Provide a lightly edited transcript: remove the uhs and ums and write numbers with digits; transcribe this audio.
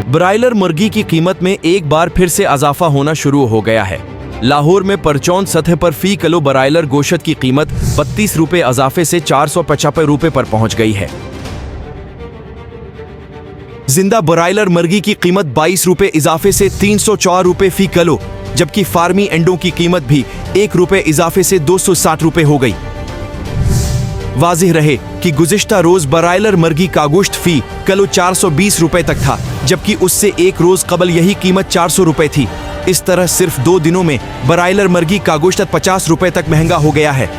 Broiler मुर्गी की कीमत में एक बार फिर से इजाफा होना शुरू हो गया है। लाहौर में परचौन सतह पर फी किलो ब्रायलर गोश्त की कीमत 32 रुपए इजाफे से 475 रुपए पर पहुंच गई है। जिंदा ब्रायलर मुर्गी की कीमत 22 रुपए इजाफे से 304 रुपए फी किलो, जबकि फार्मी एंडों की कीमत भी 1 रुपए इजाफे से 260 रुपए हो गई। वाजिह रहे कि गुज़िश्ता रोज ब्रायलर मुर्गी का गोश्त फी किलो 420 रुपए तक था, जबकि उससे एक रोज कबल यही कीमत 400 रुपए थी। इस तरह सिर्फ 2 दिनों में ब्रायलर मुर्गी का गोश्त 50 रुपए तक महंगा हो गया है।